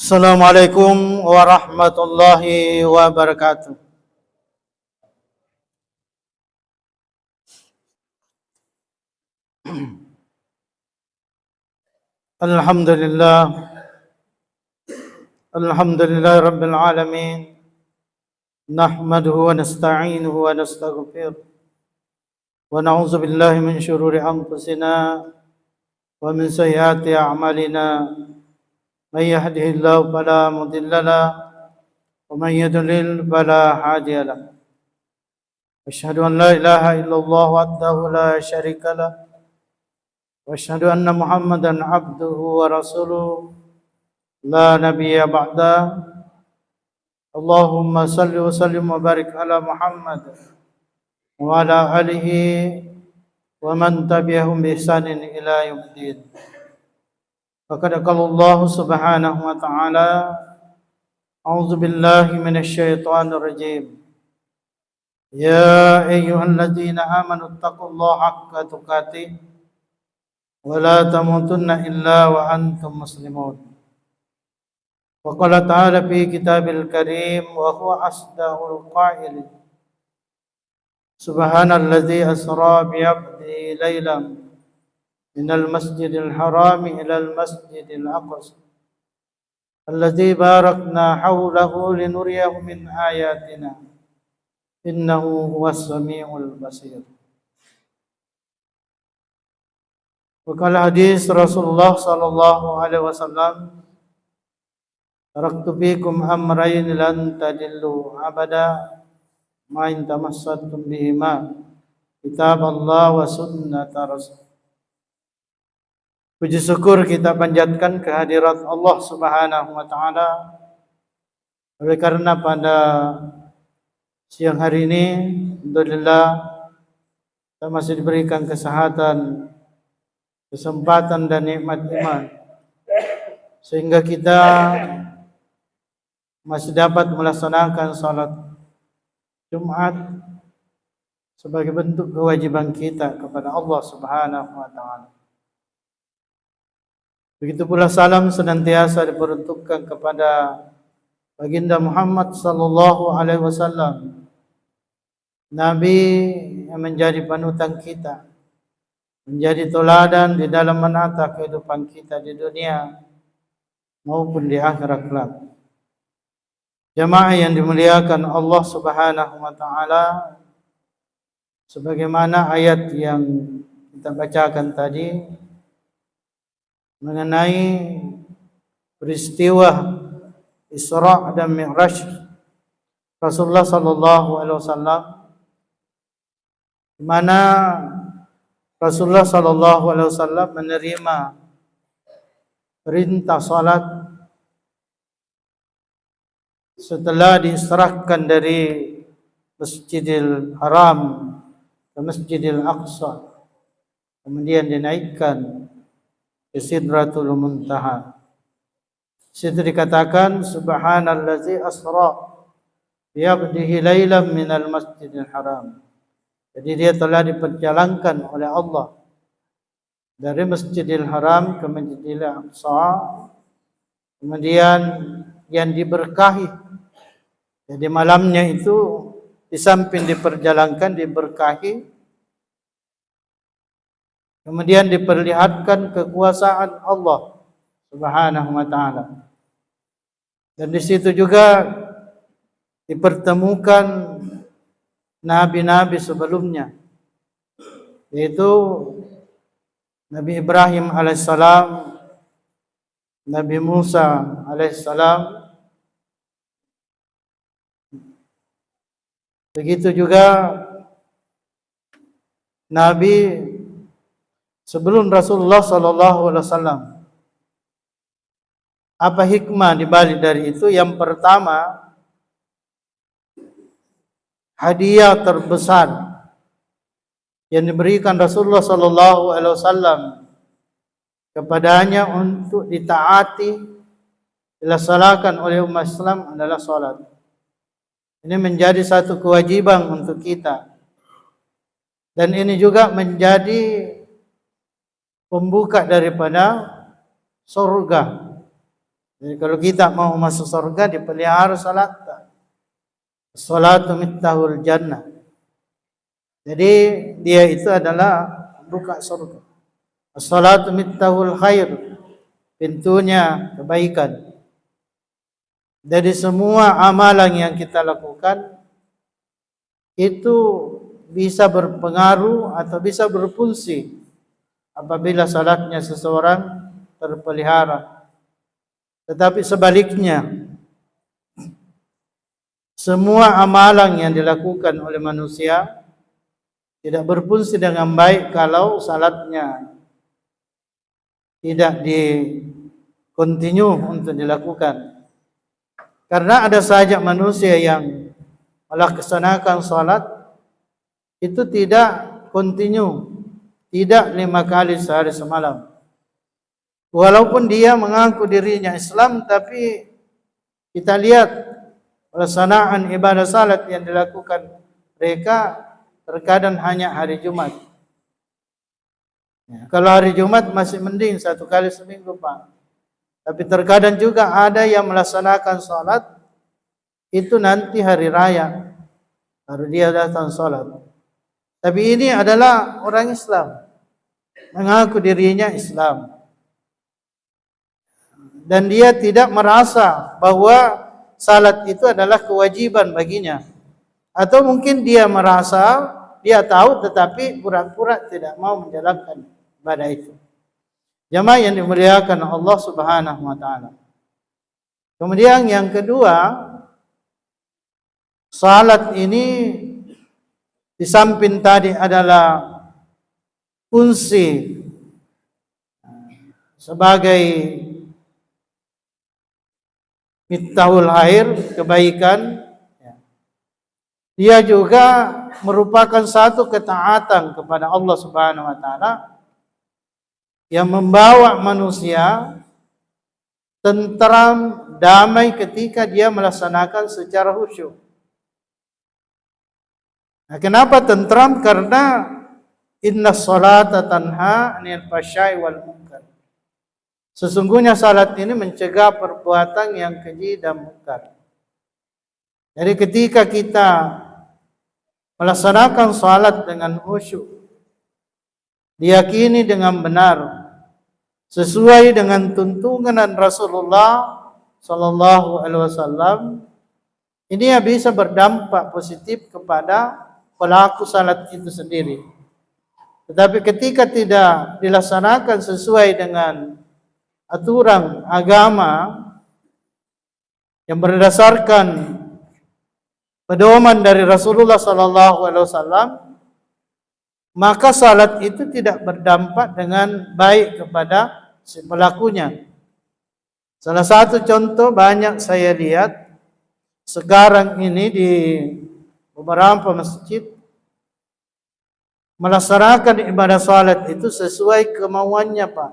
Assalamualaikum warahmatullahi wabarakatuh. Alhamdulillah, alhamdulillah rabbil alamin. Nahmaduhu wa nasta'inuhu wa nastaghfiruh. Wa na'udzu billahi min syururi anfusina wa min sayyiati a'malina. May yahdihillahu fala mudilla lahu wa may yudlil fala hadiya lahu. Asyhadu an la ilaha illallah wahdahu la syarika lahu wa asyhadu anna Muhammadan abduhu wa rasuluh la nabiyya ba'da. Allahumma salli wa sallim wa barik ala Muhammad wa ala alihi wa man tabi'ahum bi ihsanin ila yaumiddin. Faqad qala Allah subhanahu wa ta'ala, a'udzu billahi minasy syaithanir rajim. Ya ayyuhalladzina amanu taqullaha haqqa tuqatih wa la tamutunna illa wa antum muslimun. Wa qala ta'ala fi kitabil karim wa huwa asdaqul qailin. Subhanalladzi asra bi 'abdihi lailan minal masjidil haram ilal masjidil aqsa alladzi barakna hawlahu linuriyahu min ayatina innahu huwas samiul basir. Wakala hadis Rasulullah sallallahu alaihi wasallam, taraktu fikum amrayn lan tadillu abada ma in tamassaktum bihima, kitab Allah wa sunnata Rasul. Puji syukur kita panjatkan kehadirat Allah Subhanahu wa taala. Oleh karena pada siang hari ini alhamdulillah kita masih diberikan kesehatan, kesempatan dan nikmat iman sehingga kita masih dapat melaksanakan salat Jumat sebagai bentuk kewajiban kita kepada Allah Subhanahu wa taala. Begitu pula salam senantiasa diperuntukkan kepada baginda Muhammad sallallahu alaihi wasallam, Nabi yang menjadi panutan kita, menjadi teladan di dalam menata kehidupan kita di dunia maupun di akhirat kelak. Jamaah yang dimuliakan Allah Subhanahu wa taala, sebagaimana ayat yang kita bacakan tadi mengenai peristiwa Isra dan Mi'raj Rasulullah sallallahu alaihi wasallam, di mana Rasulullah sallallahu alaihi wasallam menerima perintah salat setelah diserahkan dari Masjidil Haram ke Masjidil Aqsa, kemudian dinaikkan ke Sidratul Muntaha. Situ dikatakan subhanallazi asra bi 'abdihi lailan minal Masjidil Haram. Jadi dia telah diperjalankan oleh Allah dari Masjidil Haram ke Masjidil Aqsa, kemudian yang diberkahi. Jadi malamnya itu di samping diperjalankan, diberkahi, kemudian diperlihatkan kekuasaan Allah Subhanahu wa taala. Dan di situ juga dipertemukan nabi-nabi sebelumnya, yaitu Nabi Ibrahim alaihissalam, Nabi Musa alaihissalam, begitu juga Nabi sebelum Rasulullah sallallahu alaihi wasallam. Apa hikmah di balik dari itu? Yang pertama, hadiah terbesar yang diberikan Rasulullah sallallahu alaihi wasallam kepadanya untuk ditaati, dilaksanakan oleh umat Islam adalah salat. Ini menjadi satu kewajiban untuk kita. Dan ini juga menjadi pembuka daripada surga. Jadi kalau kita mau masuk surga dipelihara salat. Salatu miftahul jannah. Jadi dia itu adalah buka surga. As-salatu miftahul khair, pintunya kebaikan. Dari semua amalan yang kita lakukan itu bisa berpengaruh atau bisa berfungsi apabila salatnya seseorang terpelihara. Tetapi sebaliknya, semua amalan yang dilakukan oleh manusia tidak berfungsi dengan baik kalau salatnya tidak di-continue untuk dilakukan. Karena ada saja manusia yang melaksanakan salat itu tidak continue, tidak 5 kali sehari semalam. Walaupun dia mengaku dirinya Islam, tapi kita lihat pelaksanaan ibadah salat yang dilakukan mereka terkadang hanya hari Jumat. Ya, kalau hari Jumat masih mending 1 kali seminggu, Pak. Tapi terkadang juga ada yang melaksanakan salat itu nanti hari raya baru dia datang salat. Tapi ini adalah orang Islam, mengaku dirinya Islam. Dan dia tidak merasa bahwa salat itu adalah kewajiban baginya. Atau mungkin dia merasa, dia tahu tetapi pura-pura tidak mau menjalankan ibadah itu. Jamaah yang dimuliakan Allah Subhanahu wa taala. Kemudian yang kedua, salat ini di samping tadi adalah fungsi sebagai miftahul khair, kebaikan. Dia juga merupakan satu ketaatan kepada Allah Subhanahu wa taala yang membawa manusia tentram, damai ketika dia melaksanakan secara khusyuk. Nah, kenapa tentram? Karena inna sholata tanha 'anil fahsya'i wal munkar. Sesungguhnya salat ini mencegah perbuatan yang keji dan munkar. Jadi ketika kita melaksanakan salat dengan khusyuk, diyakini dengan benar, sesuai dengan tuntunan Rasulullah sallallahu alaihi wasallam, ini bisa berdampak positif kepada pelaku salat itu sendiri. Tetapi ketika tidak dilaksanakan sesuai dengan aturan agama yang berdasarkan pedoman dari Rasulullah sallallahu alaihi wasallam, maka salat itu tidak berdampak dengan baik kepada si pelakunya. Salah satu contoh banyak saya lihat sekarang ini di beberapa masjid melaksanakan ibadah salat itu sesuai kemauannya, Pak.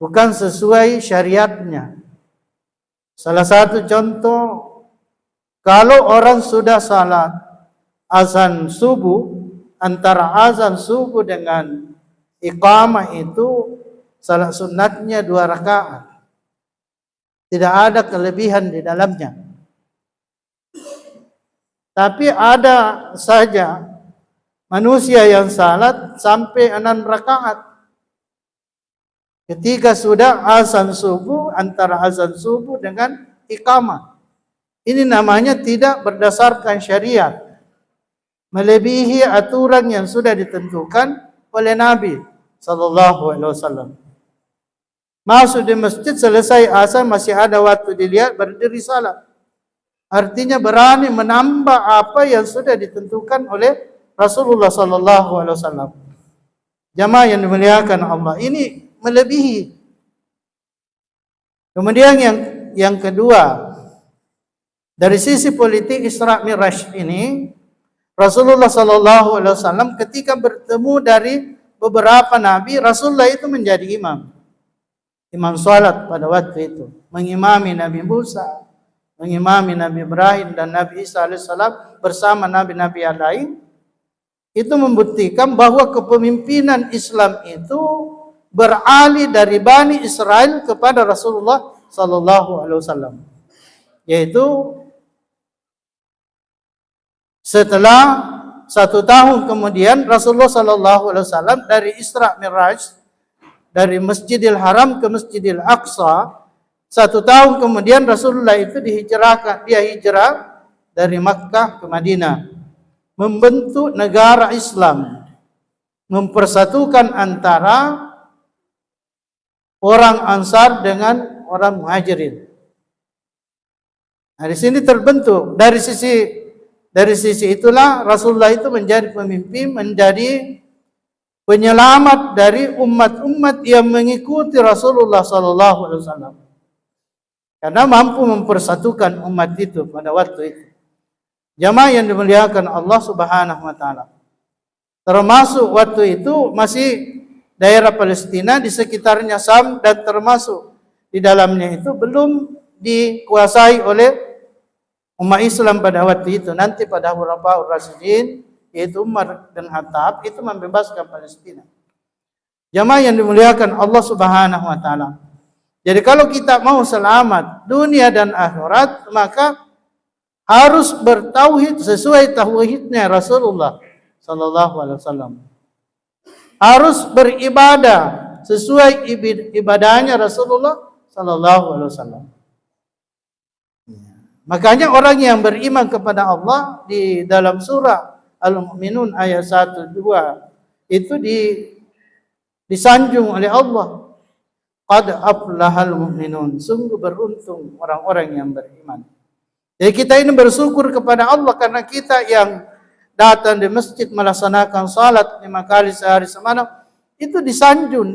Bukan sesuai syariatnya. Salah satu contoh, kalau orang sudah salat azan subuh, antara azan subuh dengan iqamah itu salat sunatnya 2 rakaat. Tidak ada kelebihan di dalamnya. Tapi ada saja manusia yang salat sampai 6 rakaat. Ketika sudah azan subuh, antara azan subuh dengan iqamah. Ini namanya tidak berdasarkan syariat, melebihi aturan yang sudah ditentukan oleh Nabi sallallahu alaihi wasallam. Masuk di masjid, selesai azan masih ada waktu dilihat, berdiri salat. Artinya berani menambah apa yang sudah ditentukan oleh Rasulullah sallallahu alaihi wasallam. Jamaah yang dimuliakan Allah, ini melebihi. Kemudian yang kedua, dari sisi politik Isra Mi'raj ini, Rasulullah sallallahu alaihi wasallam ketika bertemu dari beberapa nabi, Rasulullah itu menjadi imam salat pada waktu itu, mengimami Nabi Musa, mengimami Nabi Ibrahim dan Nabi Isa alaihissalam bersama nabi-nabi yang lain. Itu membuktikan bahwa kepemimpinan Islam itu beralih dari Bani Israel kepada Rasulullah sallallahu alaihi wasallam. Yaitu setelah 1 tahun kemudian Rasulullah sallallahu alaihi wasallam dari Isra Mi'raj dari Masjidil Haram ke Masjidil Aqsa, 1 tahun kemudian Rasulullah itu dihijrahkan, dia hijrah dari Makkah ke Madinah, membentuk negara Islam, mempersatukan antara orang Ansar dengan orang Muhajirin. Nah, di sini terbentuk dari sisi itulah Rasulullah itu menjadi pemimpin, menjadi penyelamat dari umat-umat yang mengikuti Rasulullah sallallahu alaihi wasallam. Karena mampu mempersatukan umat itu pada waktu itu. Jamaah yang dimuliakan Allah Subhanahu wa taala. Termasuk waktu itu masih daerah Palestina di sekitarnya Sam, dan termasuk di dalamnya itu belum dikuasai oleh umat Islam pada waktu itu. Nanti pada Khulafaur Rasyidin, yaitu Umar dan Khattab, itu membebaskan Palestina. Jamaah yang dimuliakan Allah Subhanahu wa taala. Jadi kalau kita mau selamat dunia dan akhirat, maka harus bertauhid sesuai tauhidnya Rasulullah sallallahu alaihi wasallam. Harus beribadah sesuai ibadahnya Rasulullah sallallahu alaihi wasallam. Makanya orang yang beriman kepada Allah di dalam surah Al-Mu'minun ayat 1 2 itu disanjung oleh Allah. Qad aflahal mu'minun, sungguh beruntung orang-orang yang beriman. Jadi kita ini bersyukur kepada Allah karena kita yang datang di masjid melaksanakan salat 5 kali sehari semalam itu disanjung,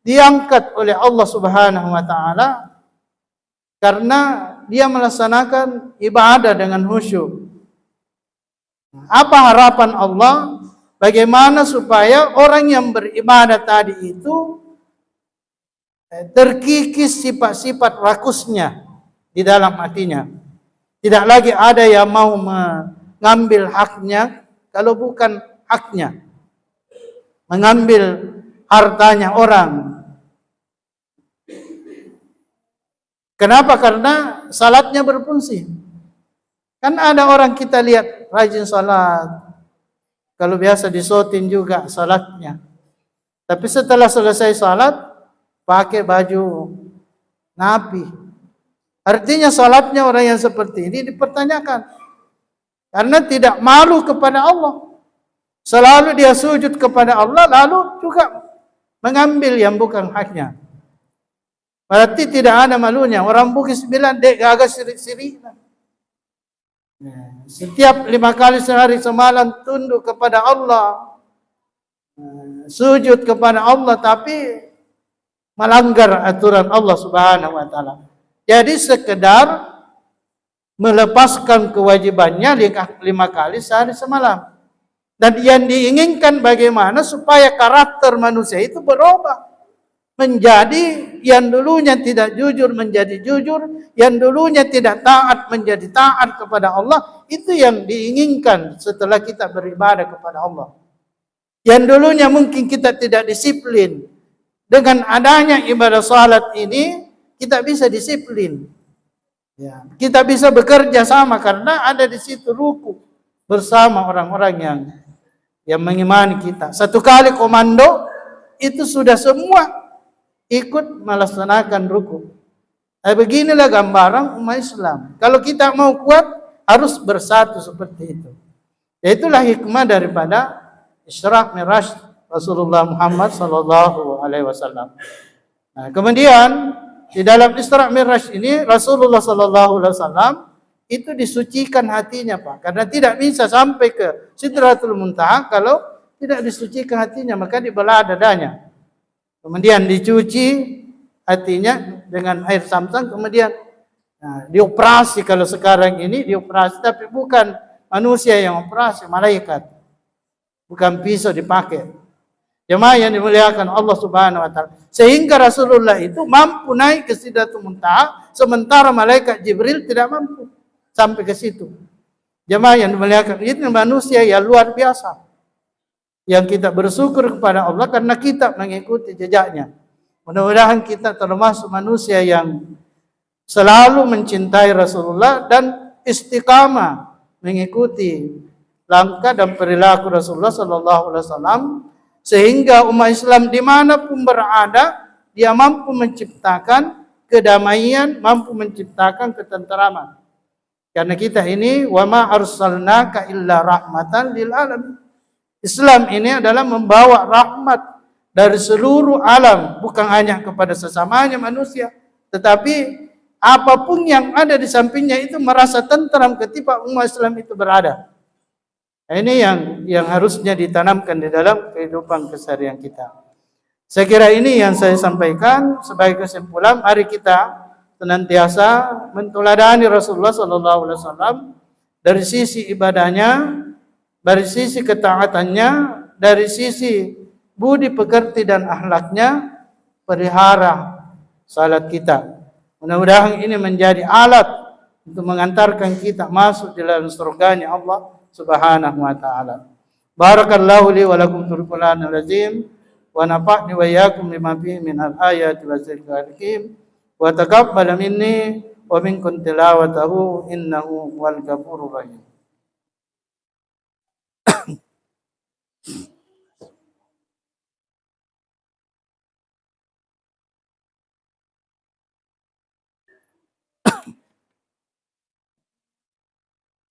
diangkat oleh Allah Subhanahu wa taala karena dia melaksanakan ibadah dengan khusyuk. Apa harapan Allah? Bagaimana supaya orang yang beribadah tadi itu terkikis sifat-sifat rakusnya di dalam hatinya. Tidak lagi ada yang mau mengambil haknya kalau bukan haknya. Mengambil hartanya orang. Kenapa? Karena salatnya berfungsi. Kan ada orang kita lihat rajin salat. Kalau biasa disotin juga salatnya. Tapi setelah selesai salat, pakai baju napi. Artinya salatnya orang yang seperti ini dipertanyakan. Karena tidak malu kepada Allah. Selalu dia sujud kepada Allah, lalu juga mengambil yang bukan haknya. Berarti tidak ada malunya. Orang Bugis bilang, dek gagah sirik-sirik. Setiap 5 kali sehari semalam tunduk kepada Allah. Sujud kepada Allah, tapi melanggar aturan Allah Subhanahu wa taala. Jadi sekedar melepaskan kewajibannya 5 kali sehari semalam. Dan yang diinginkan bagaimana supaya karakter manusia itu berubah. Menjadi yang dulunya tidak jujur menjadi jujur, yang dulunya tidak taat menjadi taat kepada Allah. Itu yang diinginkan setelah kita beribadah kepada Allah. Yang dulunya mungkin kita tidak disiplin, dengan adanya ibadah salat ini kita bisa disiplin. Ya, kita bisa bekerja sama karena ada di situ ruku bersama orang-orang yang mengimani kita. Satu kali komando itu sudah semua ikut melaksanakan ruku. Beginilah gambaran umat Islam. Kalau kita mau kuat harus bersatu seperti itu. Itulah hikmah daripada Isra Mi'raj Rasulullah Muhammad sallallahu alaihi wasallam. Nah, kemudian di dalam Isra Mi'raj ini Rasulullah sallallahu alaihi wasallam itu disucikan hatinya, Pak. Karena tidak bisa sampai ke Sidratul Muntaha kalau tidak disucikan hatinya, maka dibelah dadanya. Kemudian dicuci hatinya dengan air Zam-Zam, kemudian dioperasi. Kalau sekarang ini dioperasi, tapi bukan manusia yang operasi, malaikat. Bukan pisau dipakai. Jemaah yang dimuliakan Allah Subhanahu wa taala. Sehingga Rasulullah itu mampu naik ke Sidratul Muntaha, sementara malaikat Jibril tidak mampu sampai ke situ. Jemaah yang dimuliakan, itu manusia yang luar biasa. Yang kita bersyukur kepada Allah karena kita mengikuti jejaknya. Mudah-mudahan kita termasuk manusia yang selalu mencintai Rasulullah dan istiqamah mengikuti langkah dan perilaku Rasulullah Sallallahu Alaihi Wasallam, sehingga umat Islam dimanapun berada dia mampu menciptakan kedamaian, mampu menciptakan ketenteraman. Karena kita ini wa ma arsalnaka illa rahmatan lil alamin. Islam ini adalah membawa rahmat dari seluruh alam, bukan hanya kepada sesamanya manusia, tetapi apapun yang ada di sampingnya itu merasa tentram ketika umat Islam itu berada. Ini yang harusnya ditanamkan di dalam kehidupan keseharian kita. Saya kira ini yang saya sampaikan sebagai kesimpulan. Mari kita senantiasa menteladani Rasulullah SAW dari sisi ibadahnya, dari sisi ketaatannya, dari sisi budi pekerti dan akhlaknya, pelihara salat kita. Mudah-mudahan ini menjadi alat untuk mengantarkan kita masuk di dalam surganya Allah Subhanahu wa taala. Barakallahu li wa lakum fil Qur'anil azim wa nafa'ni wa iyyakum bima fihi min al-ayati wa dzikril hakim wa taqabbal minni wa minkum tilawatahu innahu wal ghafurur rahim.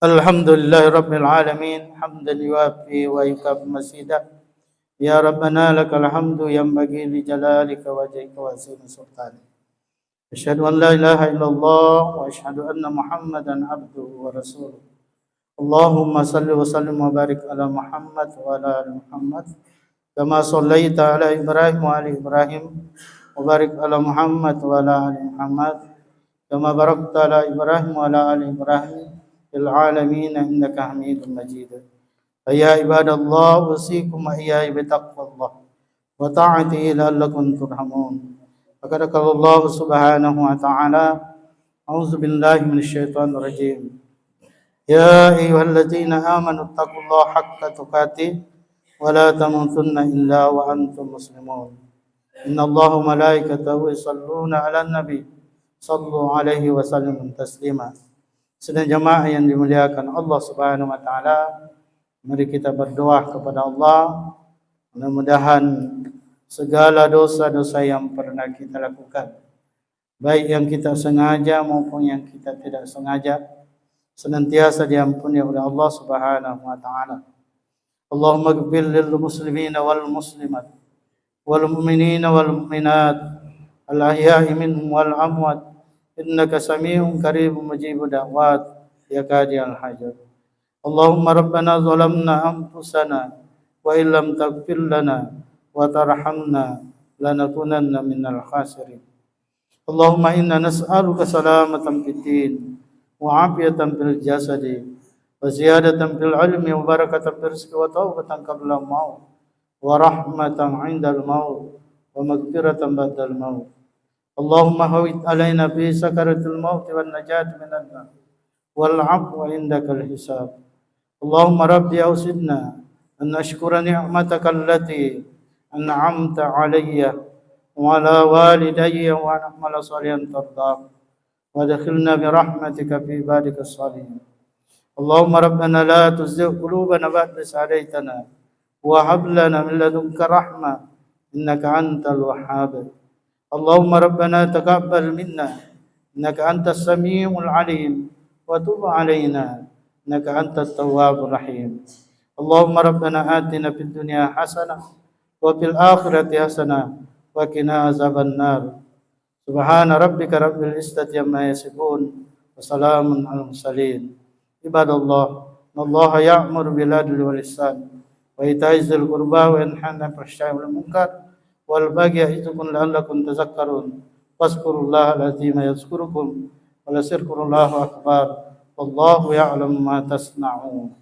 Alhamdulillahi Rabbil Alamin, hamdan yuwafi wa yukafi masidah. Ya Rabbana lakal hamdu yanbaghi li jalalika wajhika wa azimi sultanik. Asyhadu an la ilaha illallah wa asyhadu anna Muhammadan abduhu wa rasuluh. Allahumma salli wa sallim wa barik ala Muhammad wa ala ali Muhammad kama sallaita ala Ibrahim wa ali Ibrahim wa barik ala Muhammad wa ala ali Muhammad kama barakta ala Ibrahim wa ala ali Ibrahim fil alamin innaka Hamidum Majid. Ya ibadallah, usikum wa iyaya bitaqwallah wa ta'atihi la'allakum turhamun. Faqad qala Allah subhanahu wa ta'ala, a'udzu billahi minasyaitonir rajim. Ya ayyuhalladzina amanu taqullaha haqqa tuqatih wa la tamutunna illa wa antum muslimun. Innallaha wa malaikatahu yusholluna 'alan nabi sallu 'alaihi wa sallimu taslima. Sedang jamaah yang dimuliakan Allah Subhanahu wa taala, mari kita berdoa kepada Allah. Mudah-mudahan segala dosa-dosa yang pernah kita lakukan, baik yang kita sengaja maupun yang kita tidak sengaja, senantiasa diampuni oleh Allah Subhanahu wa taala. Allahumma ighfir lil muslimina wal muslimat wal mu'minina wal mu'minat al ahya'i minhum wal amwat innaka sami'un qaribun mujibud da'wat ya qadiyal hajat. Allahumma rabbana zalamna anfusana wa illam taghfir lana wa tarhamna lanakunanna minal khasirin. Allahumma inna nas'aluka salamatan fid din wa afiyatan fil jasadi wa ziyadatan fil ilmi wa barakatan fil rizqi wa taubatan qabla al-maut wa rahmatan 'indal maut wa maghfiratan ba'dal maut. Allahumma hawid alaina fi sakaratil maut wan najat minan nar wal 'afwa 'indakal hisab. Allahumma rabbi awsidna an nashkura ni'mataka allati an'amta 'alayya wa 'ala walidayya wa na'mala salihan tardah wa adkhilna bi rahmatika fi ibadikas salihin. Allahumma rabbana la tuzigh qulubana ba'da idh hadaytana wa hab lana min ladunka rahmah innaka antal wahhab. Allahumma rabbana taqabbal minna innaka antas samiul alim wa tub alaina innaka antat tawwabur rahim. Allahumma rabbana atina fid dunya hasanah wa fil akhirati hasanah wa qina azaban nar. Subhana rabbika rabbil izzati amma yasifun wa salamun alal mursalin. Ibadallah, Allaha ya'muru bil adli wal ihsan wa ita'i dzil qurba wa yanha 'anil fahsya'i wal munkar wal baghi ya'idukum la'allakum tadhakkarun. Fazkurullaha al-'azima yadhkurukum wa la zikrullahi akbar. Wallahu ya'lamu ma tasna'un.